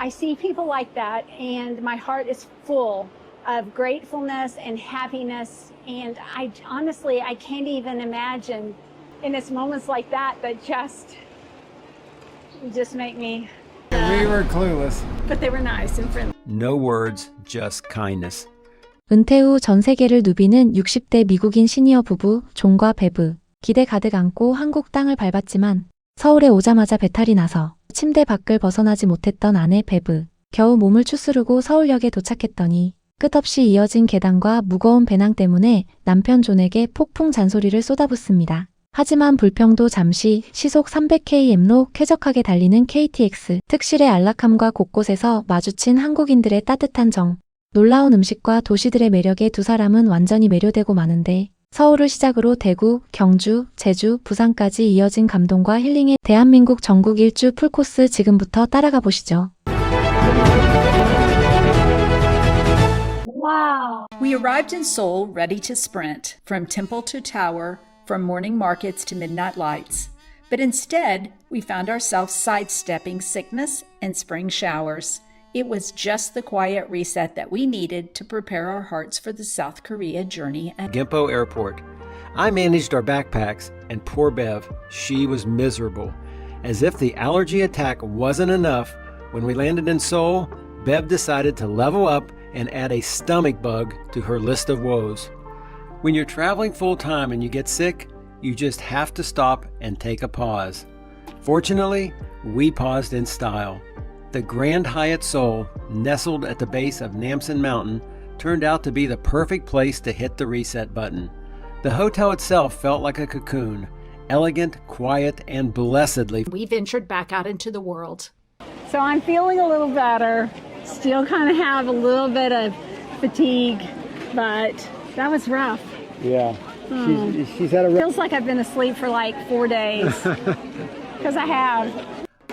I see people like that, and my heart is full of gratefulness and happiness. And honestly, I can't even imagine. And it's moments like that that just make me. We were clueless. But they were nice and friendly. No words, just kindness. 은퇴 후 전 세계를 누비는 60대 미국인 시니어 부부 존과 베브. 기대 가득 안고 한국 땅을 밟았지만 서울에 오자마자 배탈이 나서 침대 밖을 벗어나지 못했던 아내 베브. 겨우 몸을 추스르고 서울역에 도착했더니 끝없이 이어진 계단과 무거운 배낭 때문에 남편 존에게 폭풍 잔소리를 쏟아붓습니다. 하지만 불평도 잠시 시속 300km로 쾌적하게 달리는 KTX. 특실의 안락함과 곳곳에서 마주친 한국인들의 따뜻한 정. 놀라운 음식과 도시들의 매력에 두 사람은 완전히 매료되고 마는데 서울을 시작으로 대구, 경주, 제주, 부산까지 이어진 감동과 힐링의 대한민국 전국 일주 풀코스 지금부터 따라가 보시죠. Wow. We arrived in Seoul ready to sprint, from temple to tower, from morning markets to midnight lights. But instead, we found ourselves sidestepping sickness and spring showers. It was just the quiet reset that we needed to prepare our hearts for the South Korea journey. Gimpo Airport. I managed our backpacks, and poor Bev, she was miserable. As if the allergy attack wasn't enough, when we landed in Seoul, Bev decided to level up and add a stomach bug to her list of woes. When you're traveling full-time and you get sick, you just have to stop and take a pause. Fortunately, we paused in style. The Grand Hyatt Seoul, nestled at the base of Namsan Mountain, turned out to be the perfect place to hit the reset button. The hotel itself felt like a cocoon, elegant, quiet, and blessedly. We ventured back out into the world. So I'm feeling a little better. Still kind of have a little bit of fatigue, but that was rough. Yeah. She's had a Feels like I've been asleep for like 4 days. Because I have.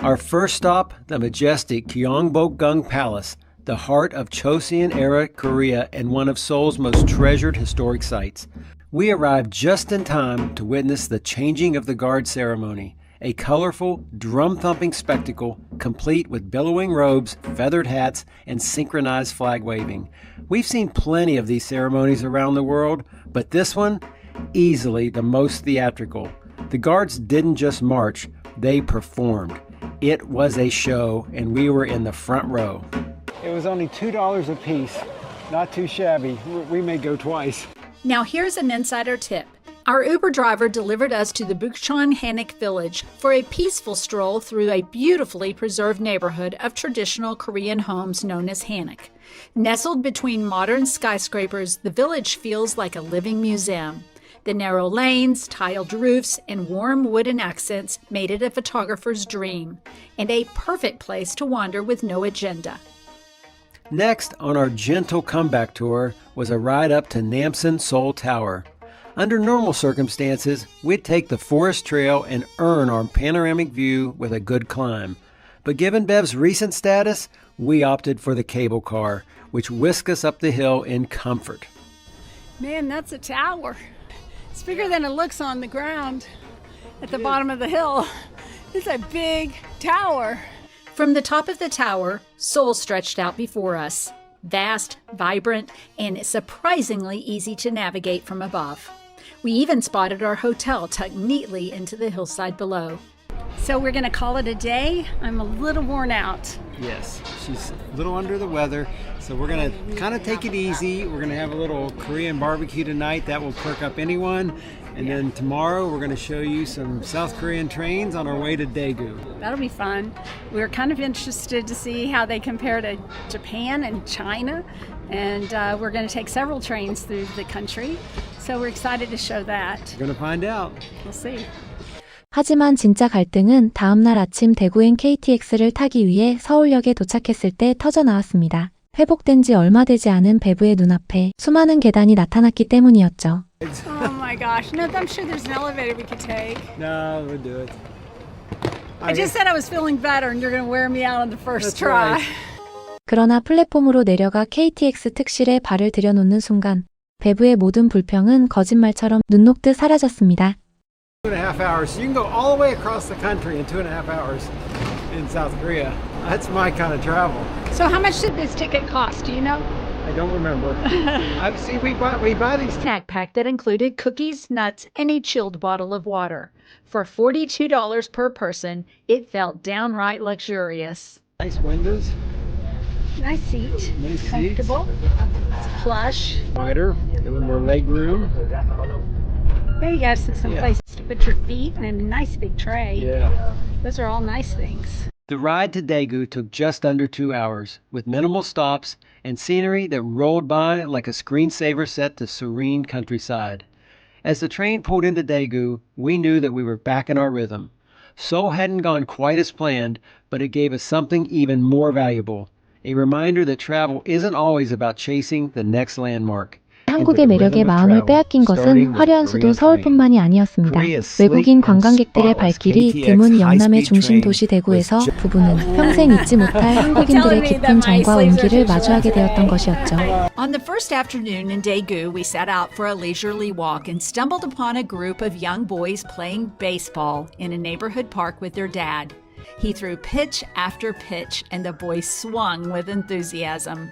Our first stop, the majestic Gyeongbokgung Palace, the heart of Joseon-era Korea and one of Seoul's most treasured historic sites. We arrived just in time to witness the changing of the guard ceremony, a colorful, drum-thumping spectacle complete with billowing robes, feathered hats, and synchronized flag waving. We've seen plenty of these ceremonies around the world, but this one, easily the most theatrical. The guards didn't just march, they performed. It was a show, and we were in the front row. It was only $2 a piece. Not too shabby. We may go twice. Now here's an insider tip. Our Uber driver delivered us to the Bukchon Hanok village for a peaceful stroll through a beautifully preserved neighborhood of traditional Korean homes known as Hanok. Nestled between modern skyscrapers, the village feels like a living museum. The narrow lanes, tiled roofs, and warm wooden accents made it a photographer's dream, and a perfect place to wander with no agenda. Next on our gentle comeback tour was a ride up to Namsan Seoul Tower. Under normal circumstances, we'd take the forest trail and earn our panoramic view with a good climb. But given Bev's recent status, we opted for the cable car, which whisked us up the hill in comfort. Man, that's a tower. It's bigger than it looks on the ground at the bottom of the hill. It's a big tower. From the top of the tower, Seoul stretched out before us. Vast, vibrant, and surprisingly easy to navigate from above. We even spotted our hotel tucked neatly into the hillside below. So we're going to call it a day. I'm a little worn out. Yes, she's a little under the weather, so we're going to kind of take it easy. We're going to have a little Korean barbecue tonight. That will perk up anyone. And then tomorrow we're going to show you some South Korean trains on our way to Daegu. That'll be fun. We're kind of interested to see how they compare to Japan and China. And we're going to take several trains through the country. So we're excited to show that. We're going to find out. We'll see. 하지만 진짜 갈등은 다음날 아침 대구행 KTX를 타기 위해 서울역에 도착했을 때 터져 나왔습니다. 회복된 지 얼마 되지 않은 베브의 눈앞에 수많은 계단이 나타났기 때문이었죠. Oh my gosh. No, I'm sure there's an elevator we could take. No, we'll do it. I just said I was feeling better and you're going to wear me out on the first try. Right. 그러나 플랫폼으로 내려가 KTX 특실에 발을 들여놓는 순간 베브의 모든 불평은 거짓말처럼 눈 녹듯 사라졌습니다. 2.5 hours. So you can go all the way across the country in 2.5 hours in South Korea. That's my kind of travel. So how much did this ticket cost? Do you know? I don't remember. I see we buy these. Snack pack that included cookies, nuts, and a chilled bottle of water. For $42 per person, it felt downright luxurious. Nice windows. Nice seat. Nice seats. Comfortable. It's plush. Wider. A little more leg room. There you got some place to put your feet and a nice big tray. Yeah. Those are all nice things. The ride to Daegu took just under 2 hours, with minimal stops and scenery that rolled by like a screensaver set to serene countryside. As the train pulled into Daegu, we knew that we were back in our rhythm. Seoul hadn't gone quite as planned, but it gave us something even more valuable, a reminder that travel isn't always about chasing the next landmark. 한국의 매력에 마음을 빼앗긴 것은 화려한 수도 서울뿐만이 아니었습니다. 외국인 관광객들의 발길이 드문 영남의 중심 도시 대구에서 부부는 평생 잊지 못할 한국인들의 깊은 정과 온기를 마주하게 되었던 것이었죠. On the first afternoon in Daegu, we set out for a leisurely walk and stumbled upon a group of young boys playing baseball in a neighborhood park with their dad. He threw pitch after pitch and the boys swung with enthusiasm,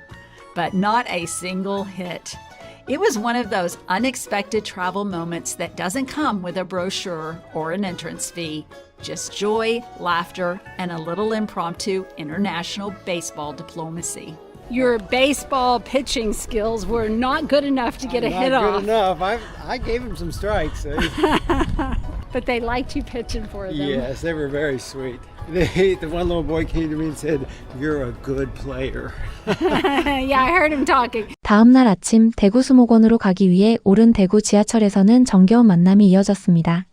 but not a single hit. It was one of those unexpected travel moments that doesn't come with a brochure or an entrance fee. Just joy, laughter, and a little impromptu international baseball diplomacy. Your baseball pitching skills were not good enough to get a hit Not off. good enough. I gave him some strikes. But they liked you pitching for them. Yes, they were very sweet. The one little boy came to me and said, "You're a good player." Yeah, I heard him talking. 다음 날 아침 대구 수목원으로 가기 위해 오른 대구 지하철에서는 정겨운 만남이 이어졌습니다.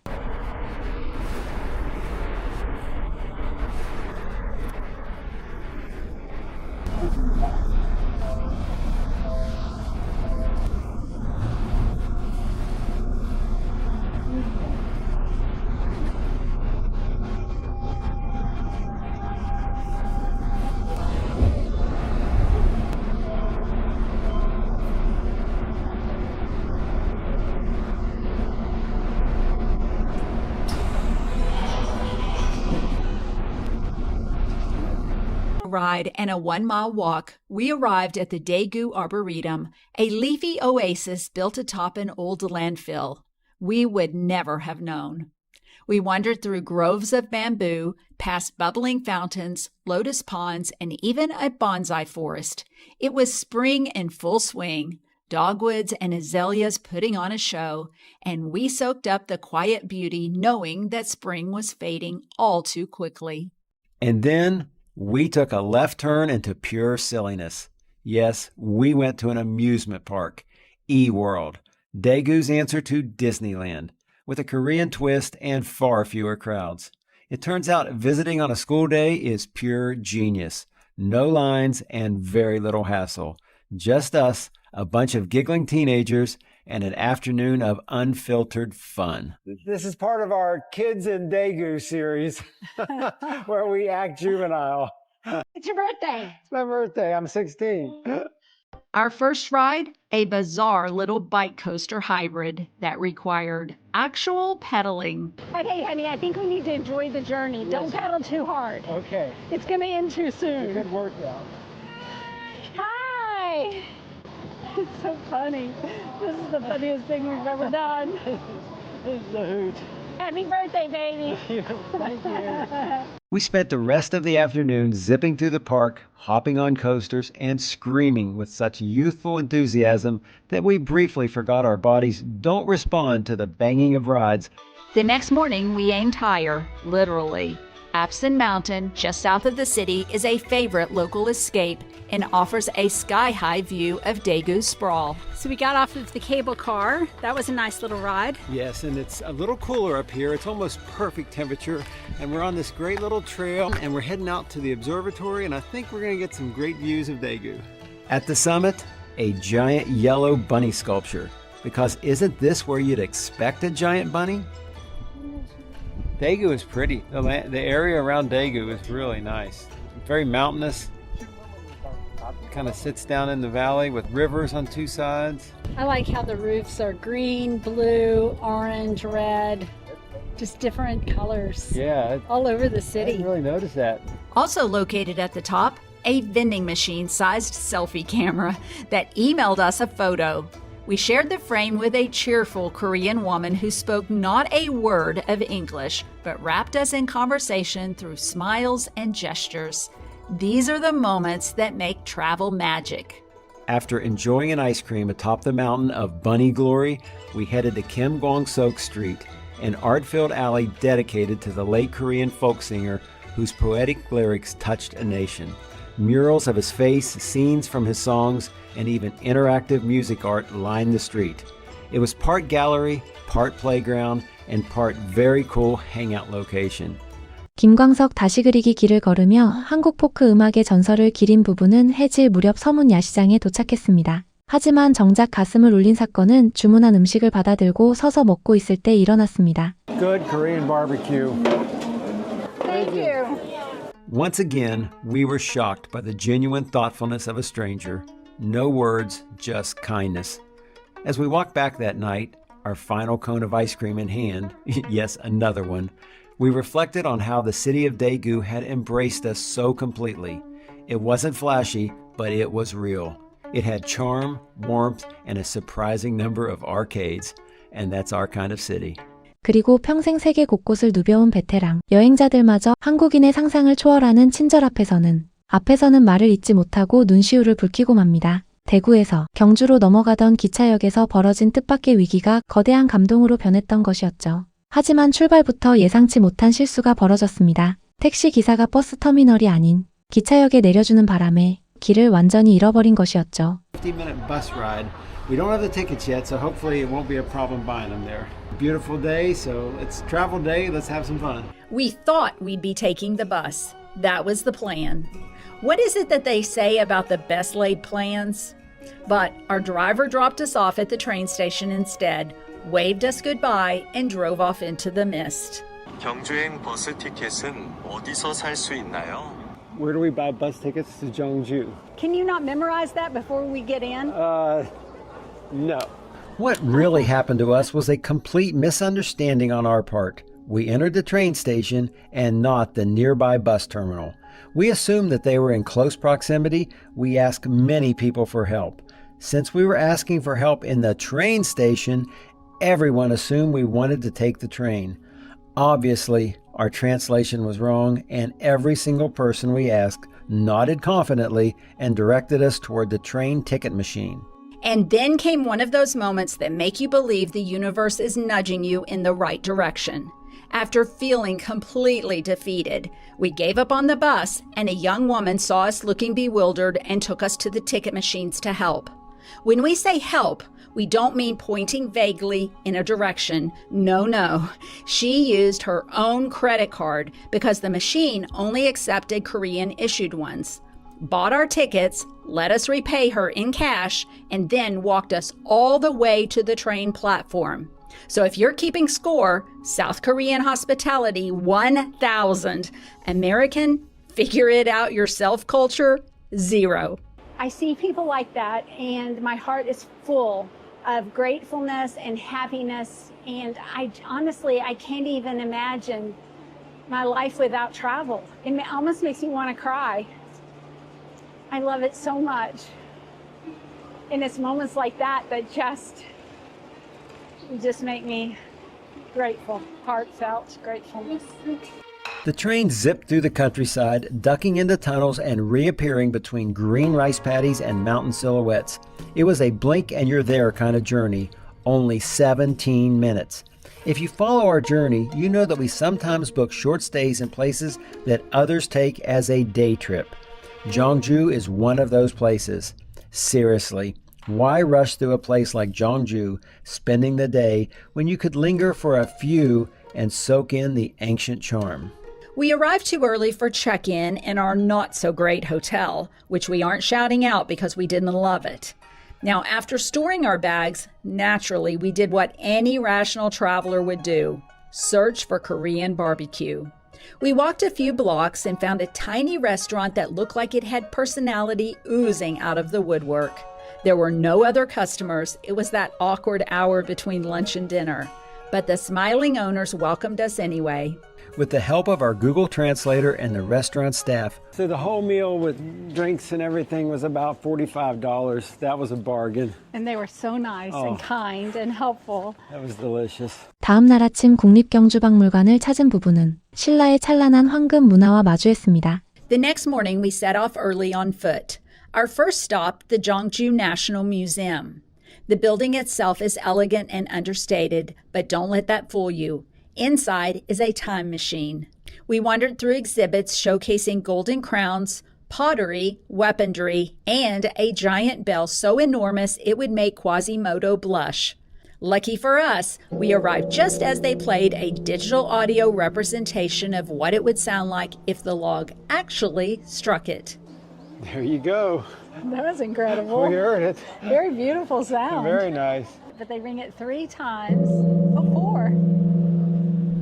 Ride and a 1-mile walk, we arrived at the Daegu Arboretum, a leafy oasis built atop an old landfill. We would never have known. We wandered through groves of bamboo, past bubbling fountains, lotus ponds, and even a bonsai forest. It was spring in full swing, dogwoods and azaleas putting on a show, and we soaked up the quiet beauty knowing that spring was fading all too quickly. And then we took a left turn into pure silliness. Yes, we went to an amusement park, eWorld, Daegu's answer to Disneyland, with a Korean twist and far fewer crowds. It turns out visiting on a school day is pure genius. No lines and very little hassle. Just us, a bunch of giggling teenagers, and an afternoon of unfiltered fun. This is part of our Kids in Daegu series, where we act juvenile. It's your birthday. It's my birthday. I'm 16. Our first ride, a bizarre little bike coaster hybrid that required actual pedaling. Okay, honey, I think we need to enjoy the journey. Don't pedal too hard. Okay. It's going to end too soon. Good workout. Hi. It's so funny. This is the funniest thing we've ever done. This is a hoot. Happy birthday, baby. Thank you. We spent the rest of the afternoon zipping through the park, hopping on coasters, and screaming with such youthful enthusiasm that we briefly forgot our bodies don't respond to the banging of rides. The next morning, we aimed higher, literally. Apsan Mountain, just south of the city, is a favorite local escape and offers a sky-high view of Daegu's sprawl. So we got off of the cable car. That was a nice little ride. Yes, and it's a little cooler up here. It's almost perfect temperature. And we're on this great little trail, and we're heading out to the observatory, and I think we're going to get some great views of Daegu. At the summit, a giant yellow bunny sculpture. Because isn't this where you'd expect a giant bunny? Daegu is pretty. The area around Daegu is really nice. Very mountainous. Kind of sits down in the valley with rivers on two sides. I like how the roofs are green, blue, orange, red, just different colors. Yeah, all over the I city. didn't really notice that. Of Also located at the top, a vending machine-sized selfie camera that emailed us a photo. We shared the frame with a cheerful Korean woman who spoke not a word of English, but wrapped us in conversation through smiles and gestures. These are the moments that make travel magic. After enjoying an ice cream atop the mountain of bunny glory, we headed to Kim Gwang-sok Street, an art-filled alley dedicated to the late Korean folk singer whose poetic lyrics touched a nation. Murals of his face, scenes from his songs, and even interactive music art lined the street. It was part gallery, part playground, and part very cool hangout location. 김광석 다시 그리기 길을 걸으며 한국 포크 음악의 전설을 기린 부부는 해질 무렵 서문 야시장에 도착했습니다. 하지만 정작 가슴을 울린 사건은 주문한 음식을 받아들고 서서 먹고 있을 때 일어났습니다. Good Korean barbecue. Thank you. Once again, we were shocked by the genuine thoughtfulness of a stranger. No words, just kindness. As we walked back that night, our final cone of ice cream in hand, yes, another one, we reflected on how the city of Daegu had embraced us so completely. It wasn't flashy, but it was real. It had charm, warmth, and a surprising number of arcades, and that's our kind of city. 그리고 평생 세계 곳곳을 누벼온 베테랑 여행자들마저 한국인의 상상을 초월하는 친절 앞에서는 말을 잇지 못하고 눈시울을 붉히고 맙니다. 대구에서 경주로 넘어가던 기차역에서 벌어진 뜻밖의 위기가 거대한 감동으로 변했던 것이었죠. 하지만 출발부터 예상치 못한 실수가 벌어졌습니다. 택시 기사가 버스 터미널이 아닌 기차역에 내려주는 바람에 길을 완전히 잃어버린 것이었죠. 50-minute bus ride. We don't have the tickets yet, so hopefully it won't be a problem buying them there. Beautiful day, so it's travel day. Let's have some fun. We thought we'd be taking the bus. That was the plan. What is it that they say about the best laid plans? But our driver dropped us off at the train station instead, waved us goodbye, and drove off into the mist. 경주행 버스 티켓은 어디서 살 수 있나요? Where do we buy bus tickets to Gyeongju? Can you not memorize that before we get in? No. What really happened to us was a complete misunderstanding on our part. We entered the train station and not the nearby bus terminal. We assumed that they were in close proximity. We asked many people for help. Since we were asking for help in the train station, everyone assumed we wanted to take the train. Obviously, our translation was wrong, and every single person we asked nodded confidently and directed us toward the train ticket machine. And then came one of those moments that make you believe the universe is nudging you in the right direction. After feeling completely defeated, we gave up on the bus, and a young woman saw us looking bewildered and took us to the ticket machines to help. When we say help, we don't mean pointing vaguely in a direction. No. She used her own credit card because the machine only accepted Korean-issued ones. Bought our tickets, let us repay her in cash, and then walked us all the way to the train platform. So if you're keeping score, South Korean hospitality 1,000. American, figure it out yourself culture, 0. I see people like that, and my heart is full of gratefulness and happiness. And I can't even imagine my life without travel. It almost makes me want to cry. I love it so much. And it's moments like that that just make me grateful, heartfelt gratefulness. The train zipped through the countryside, ducking into tunnels and reappearing between green rice paddies and mountain silhouettes. It was a blink and you're there kind of journey, only 17 minutes. If you follow our journey, you know that we sometimes book short stays in places that others take as a day trip. Gyeongju is one of those places. Seriously, why rush through a place like Gyeongju, spending the day, when you could linger for a few and soak in the ancient charm? We arrived too early for check-in in our not-so-great hotel, which we aren't shouting out because we didn't love it. Now, after storing our bags, naturally, we did what any rational traveler would do: search for Korean barbecue. We walked a few blocks and found a tiny restaurant that looked like it had personality oozing out of the woodwork. There were no other customers. It was that awkward hour between lunch and dinner. But the smiling owners welcomed us anyway. with the help of our Google translator and the restaurant staff. So the whole meal with drinks and everything was about $45. That was a bargain. And they were so nice and kind and helpful. That was delicious. 다음 날 아침 국립경주박물관을 찾은 부부는 신라의 찬란한 황금 문화와 마주했습니다. The next morning, we set off early on foot. Our first stop, the Gyeongju National Museum. The building itself is elegant and understated, but don't let that fool you. Inside is a time machine. We wandered through exhibits showcasing golden crowns, pottery, weaponry, and a giant bell so enormous it would make Quasimodo blush. Lucky for us, we arrived just as they played a digital audio representation of what it would sound like if the log actually struck it. There you go. That was incredible. We heard it. Very beautiful sound. Very nice. But they ring it 3 times before.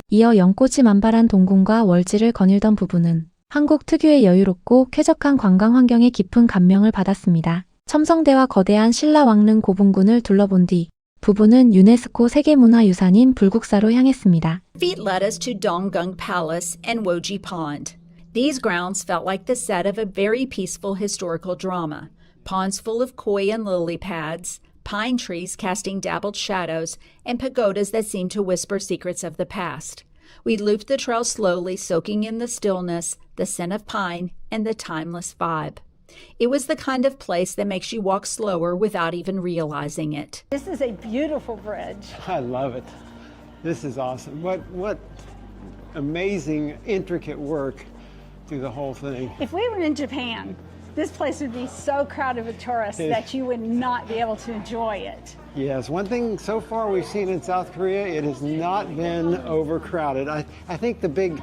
이어 연꽃이 만발한 동궁과 월지를 거닐던 부부는 한국 특유의 여유롭고 쾌적한 관광 환경에 깊은 감명을 받았습니다. 첨성대와 거대한 신라 왕릉 고분군을 둘러본 뒤 부부는 유네스코 세계문화유산인 불국사로 향했습니다. Feet led us to Donggung Palace and Woji Pond. These grounds felt like the set of a very peaceful historical drama. Ponds full of koi and lily pads, pine trees casting dappled shadows, and pagodas that seemed to whisper secrets of the past. We looped the trail slowly, soaking in the stillness, the scent of pine, and the timeless vibe. It was the kind of place that makes you walk slower without even realizing it. This is a beautiful bridge. I love it. This is awesome. What amazing, intricate work through the whole thing. If we were in Japan, this place would be so crowded with tourists that you would not be able to enjoy it. Yes, one thing so far we've seen in South Korea, it has not been overcrowded. I think the big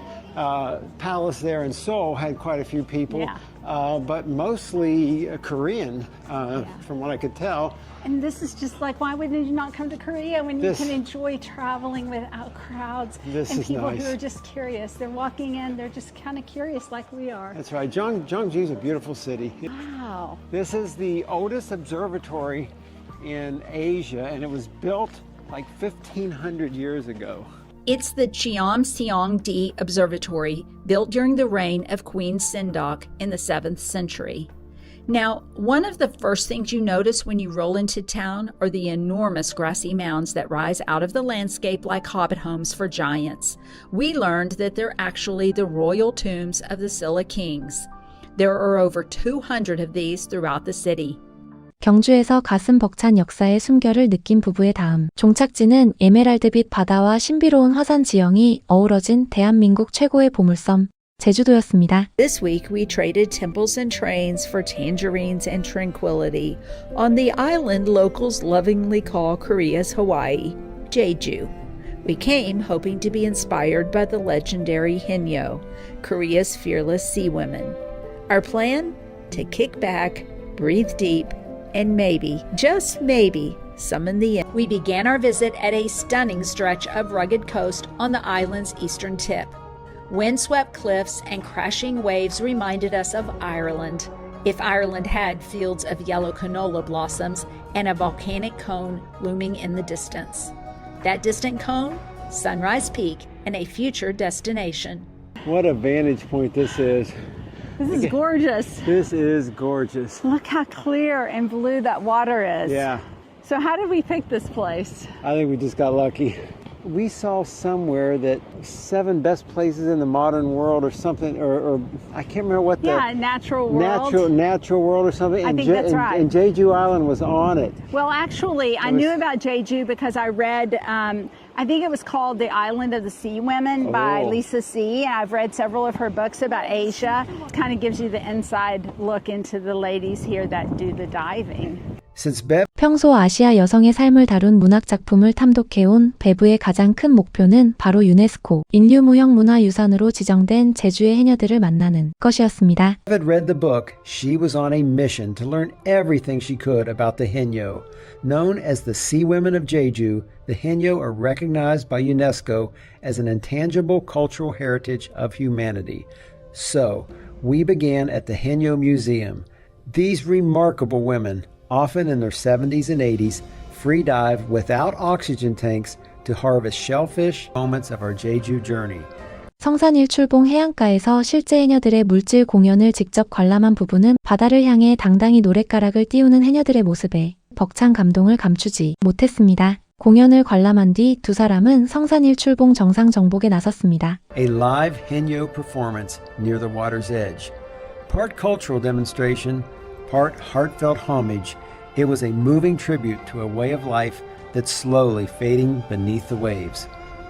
palace there in Seoul had quite a few people, but mostly Korean, from what I could tell. And this is just like, why would you not come to Korea when you can enjoy traveling without crowds and people who are just curious? They're walking in, they're just kind of curious like we are. That's right. Gyeongju is a beautiful city. Wow. This is the oldest observatory in Asia, and it was built like 1,500 years ago. It's the Cheomseong-di Observatory, built during the reign of Queen Sindok in the 7th century. Now, one of the first things you notice when you roll into town are the enormous grassy mounds that rise out of the landscape like hobbit homes for giants. We learned that they're actually the royal tombs of the Silla kings. There are over 200 of these throughout the city. 경주에서 가슴 벅찬 역사의 숨결을 느낀 부부의 다음 종착지는 에메랄드빛 바다와 신비로운 화산 지형이 어우러진 대한민국 최고의 보물섬 제주도였습니다. This week we traded temples and trains for tangerines and tranquility on the island locals lovingly call Korea's Hawaii, Jeju. We came hoping to be inspired by the legendary Haenyeo, Korea's fearless sea women. Our plan? To kick back, breathe deep, and maybe, just maybe, summon the end. We began our visit at a stunning stretch of rugged coast on the island's eastern tip. Windswept cliffs and crashing waves reminded us of Ireland. If Ireland had fields of yellow canola blossoms and a volcanic cone looming in the distance. That distant cone, Sunrise Peak, and a future destination. What a vantage point this is. This is gorgeous. This is gorgeous. Look how clear and blue that water is. Yeah, So how did we pick this place? I think we just got lucky. We saw somewhere that 7 best places in the modern world or something, or I can't remember what the natural world. natural world or something. I think that's right. And Jeju Island was on it. Well, actually, I knew about Jeju because I read, I think it was called The Island of the Sea Women by Lisa C. And I've read several of her books about Asia. It kind of gives you the inside look into the ladies here that do the diving. Since Bev 평소 아시아 여성의 삶을 다룬 문학 작품을 탐독해온 베브의 가장 큰 목표는 바로 유네스코 인류무형 문화유산으로 지정된 제주의 해녀들을 만나는 것이었습니다. had read the book, she was on a mission to learn everything she could about the Haenyeo. Known as the Sea Women of Jeju, the Haenyeo are recognized by UNESCO as an intangible cultural heritage of humanity. So, we began at the Haenyeo Museum. These remarkable women, often in their 70s and 80s, free dive without oxygen tanks to harvest shellfish. Moments of our Jeju journey. 성산일 출봉 해안가에서 실제 해녀들의 물질 공연을 직접 관람한 부부는 바다를 향해 당당히 노랫가락을 띄우는 해녀들의 모습에 벅찬 감동을 감추지 못했습니다. 공연을 관람한 뒤 두 사람은 성산일 출봉 정상 정복에 나섰습니다. A live Haenyeo performance near the water's edge. Part cultural demonstration, part heartfelt homage, it was a moving tribute to a way of life that's slowly fading beneath the waves.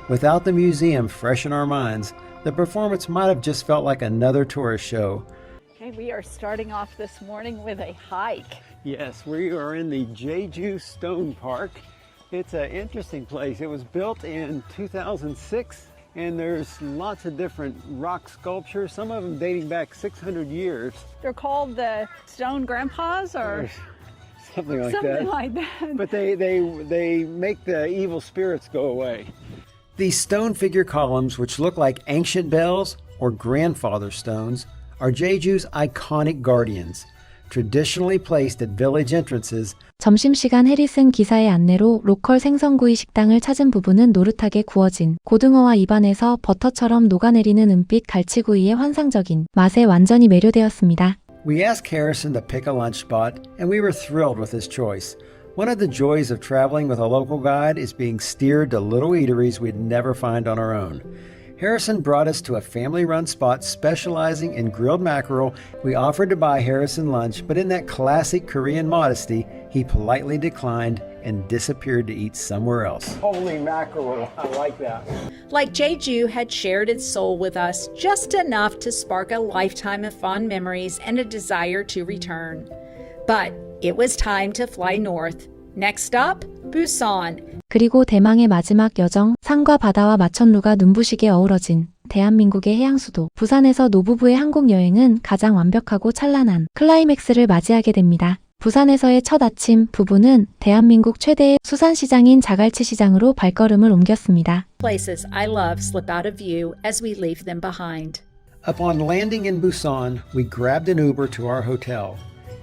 Without the museum fresh in our minds, the performance might have just felt like another tourist show. Okay, we are starting off this morning with a hike. Yes, we are in the Jeju Stone Park. It's an interesting place. It was built in 2006, and there's lots of different rock sculptures, some of them dating back 600 years. They're called the Stone Grandpas or Something like something that. like that. But they make the evil spirits go away. These stone figure columns, which look like ancient bells or grandfather stones, are Jeju's iconic guardians. Traditionally placed at village entrances, 점심시간 해리슨 기사의 안내로 로컬 생선구이 식당을 찾은 부부는 노릇하게 구워진 고등어와 입안에서 버터처럼 녹아내리는 은빛 갈치구이의 환상적인 맛에 완전히 매료되었습니다. we asked Harrison to pick a lunch spot, and we were thrilled with his choice. One of the joys of traveling with a local guide is being steered to little eateries we'd never find on our own. Harrison brought us to a family-run spot specializing in grilled mackerel. We offered to buy Harrison lunch, but in that classic Korean modesty, he politely declined and disappeared to eat somewhere else. Holy mackerel, I like that. Like Jeju had shared its soul with us just enough to spark a lifetime of fond memories and a desire to return. But it was time to fly north. Next stop, Busan. 그리고 대망의 마지막 여정, 산과 바다와 마천루가 눈부시게 어우러진 대한민국의 해양 수도 부산에서 노부부의 한국 여행은 가장 완벽하고 찬란한 클라이맥스를 맞이하게 됩니다. 부산에서의 첫 아침, 부부는 대한민국 최대의 수산시장인 자갈치 시장으로 발걸음을 옮겼습니다. Places I love slip out of view as we leave them behind. Upon landing in Busan, we grabbed an Uber to our hotel.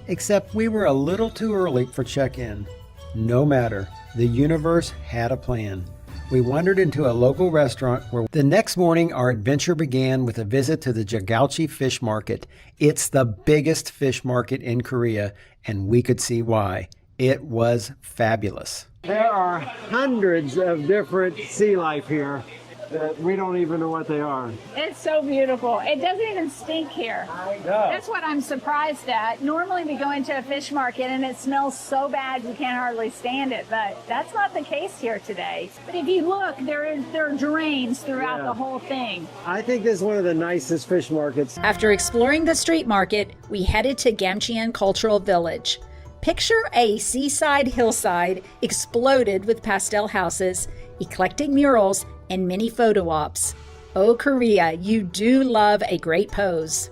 Except we were a little too early for check-in. No matter, the universe had a plan. We wandered into a local restaurant where the next morning our adventure began with a visit to the Jeju fish market. It's the biggest fish market in Korea, and we could see why. It was fabulous. There are hundreds of different sea life here that we don't even know what they are. It's so beautiful. It doesn't even stink here. That's what I'm surprised at. Normally we go into a fish market and it smells so bad you can't hardly stand it, but that's not the case here today. But if you look, there are drains throughout the whole thing. I think this is one of the nicest fish markets. After exploring the street market, we headed to Gyeongju Cultural Village. Picture a seaside hillside exploded with pastel houses, eclectic murals, and many photo ops. Oh, Korea, you do love a great pose.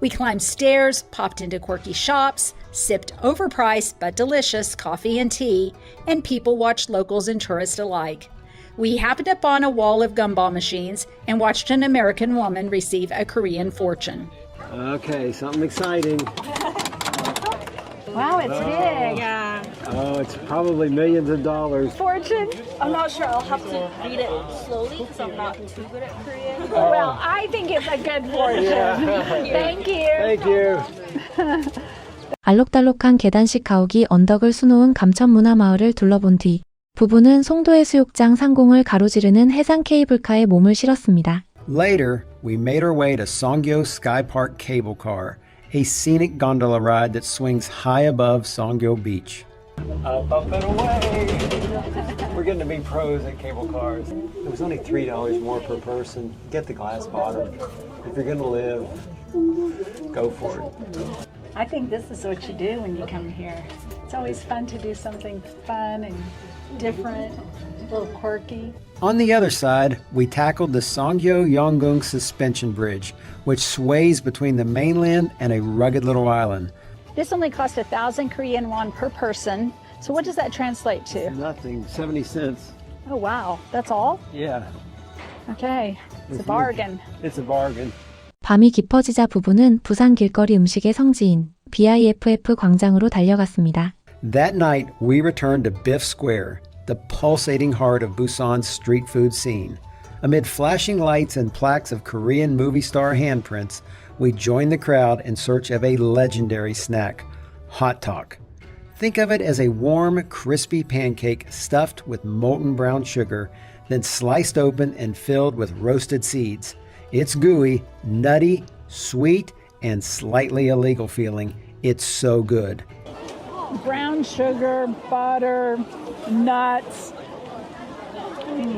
We climbed stairs, popped into quirky shops, sipped overpriced but delicious coffee and tea, and people watched locals and tourists alike. We happened upon a wall of gumball machines and watched an American woman receive a Korean fortune. Okay, something exciting. Wow, it's big. Yeah. Oh, it's probably millions of dollars. Fortune? I'm not sure. I'll have to read it slowly because I'm not too good at Korean. Well, I think it's a good fortune. Thank you. Thank you. 알록달록한 계단식 가옥이 언덕을 수놓은 감천문화 마을을 둘러본 뒤 부부는 송도해수욕장 상공을 가로지르는 해상 케이블카에 몸을 실었습니다. Later, we made our way to Songgyo Sky Park Cable Car, a scenic gondola ride that swings high above Songgyo Beach. Up and away. We're getting to be pros at cable cars. It was only $3 more per person. Get the glass bottom. If you're gonna live, go for it. I think this is what you do when you come here. It's always fun to do something fun and different, a little quirky. On the other side, we tackled the Songgyo Yonggung Suspension Bridge, which sways between the mainland and a rugged little island. This only cost 1,000 Korean won per person. So what does that translate to? Nothing, 70 cents. Oh, wow. That's all? Yeah, Okay. It's a bargain. it's a bargain. 밤이 깊어지자 부부는 부산 길거리 음식의 성지인 BIFF 광장으로 달려갔습니다. That night, we returned to Biff Square, the pulsating heart of Busan's street food scene. Amid flashing lights and plaques of Korean movie star handprints, we join the crowd in search of a legendary snack, hot tok. Think of it as a warm, crispy pancake stuffed with molten brown sugar, then sliced open and filled with roasted seeds. It's gooey, nutty, sweet, and slightly illegal feeling. It's so good. Brown sugar, butter, nuts.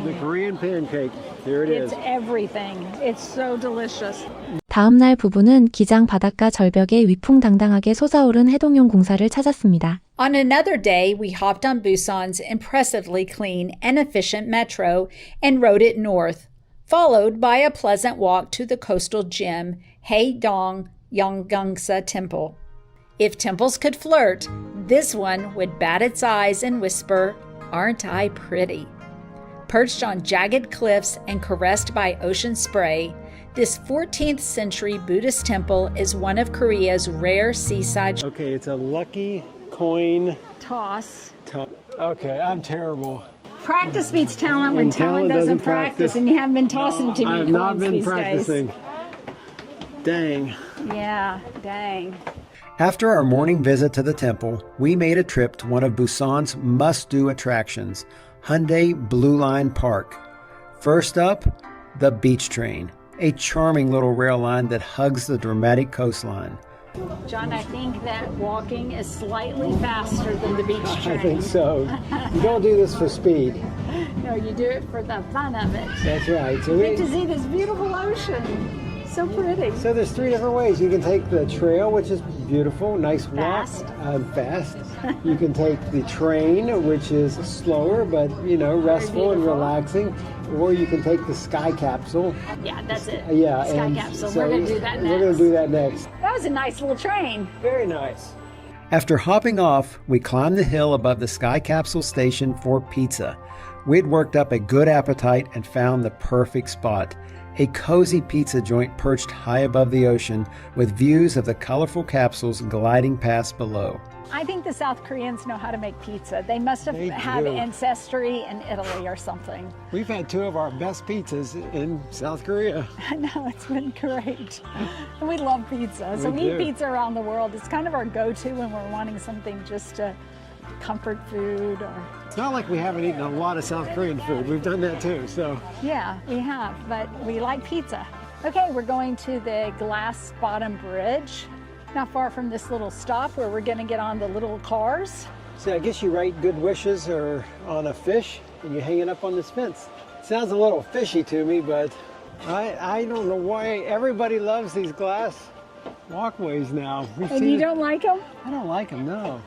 The Korean pancake. Here it is. It's everything. It's so delicious. 다음 날 부부는 기장 바닷가 절벽에 위풍당당하게 솟아오른 해동용 공사를 찾았습니다. On another day, we hopped on Busan's impressively clean and efficient metro and rode it north, followed by a pleasant walk to the coastal gem, Haedong Yeonggangsa Temple. If temples could flirt, this one would bat its eyes and whisper, "Aren't I pretty?" Perched on jagged cliffs and caressed by ocean spray, this 14th century Buddhist temple is one of Korea's rare seaside. Okay, it's a lucky coin. Toss. Okay, I'm terrible. Practice beats talent when And talent doesn't practice, and you haven't been tossing too I many have not coins been these practicing. Dang. days. Yeah, dang. After our morning visit to the temple, we made a trip to one of Busan's must-do attractions, Hyundai Blue Line Park. First up, the beach train, a charming little rail line that hugs the dramatic coastline. John, I think that walking is slightly faster than the beach train. I think so. You don't do this for speed. No, you do it for the fun of it. That's right. So You get to see this beautiful ocean. So pretty. So there's three different ways. You can take the trail, which is beautiful, nice walk, Fast. Fast. You can take the train, which is slower, but restful and beautiful. relaxing. Or you can take the sky capsule. Yeah, that's it. Yeah, Sky and capsule. so We're going to do that next. We're going to do that next. That was a nice little train. Very nice. After hopping off, we climbed the hill above the sky capsule station for pizza. We'd worked up a good appetite and found the perfect spot. A cozy pizza joint perched high above the ocean with views of the colorful capsules gliding past below. I think the South Koreans know how to make pizza. They must have They had do. ancestry in Italy or something. We've had two of our best pizzas in South Korea. I know, it's been great. And we love pizza. So We we eat do. pizza around the world. It's kind of our go-to when we're wanting something just to comfort food or... It's not like we haven't eaten a lot of South Korean food. We've done that too, so. Yeah, we have, but we like pizza. Okay, we're going to the Glass Bottom Bridge, not far from this little stop where we're gonna get on the little cars. So I guess you write good wishes or on a fish and you hang it up on this fence. Sounds a little fishy to me, but I don't know why everybody loves these glass walkways now. And you don't like them? I don't like them, no.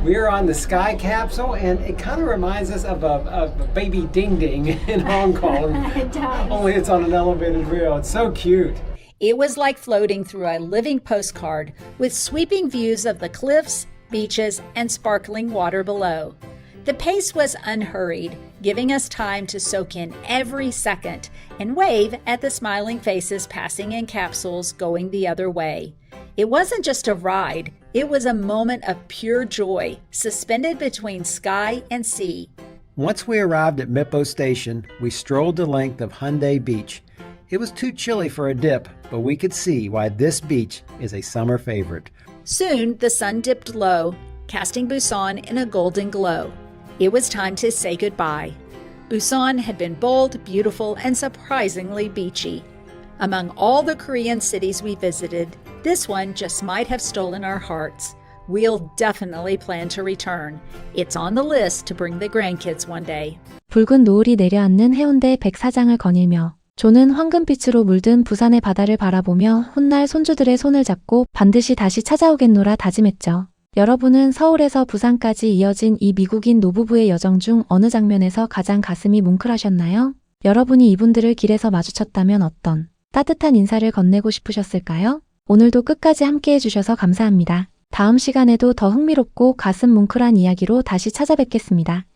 We're on the sky capsule, and it kind of reminds us of a baby ding ding in Hong Kong. It does. Only it's on an elevated rail. It's so cute. It was like floating through a living postcard with sweeping views of the cliffs, beaches, and sparkling water below. The pace was unhurried, giving us time to soak in every second and wave at the smiling faces passing in capsules going the other way. It wasn't just a ride, it was a moment of pure joy, suspended between sky and sea. Once we arrived at Mippo Station, we strolled the length of Hyundai Beach. It was too chilly for a dip, but we could see why this beach is a summer favorite. Soon the sun dipped low, casting Busan in a golden glow. It was time to say goodbye. Busan had been bold, beautiful, and surprisingly beachy. Among all the Korean cities we visited, this one just might have stolen our hearts. We'll definitely plan to return. It's on the list to bring the grandkids one day. 붉은 노을이 내려앉는 해운대 백사장을 거닐며 조는 황금빛으로 물든 부산의 바다를 바라보며 훗날 손주들의 손을 잡고 반드시 다시 찾아오겠노라 다짐했죠. 여러분은 서울에서 부산까지 이어진 이 미국인 노부부의 여정 중 어느 장면에서 가장 가슴이 뭉클하셨나요? 여러분이 이분들을 길에서 마주쳤다면 어떤 따뜻한 인사를 건네고 싶으셨을까요? 오늘도 끝까지 함께해 주셔서 감사합니다. 다음 시간에도 더 흥미롭고 가슴 뭉클한 이야기로 다시 찾아뵙겠습니다.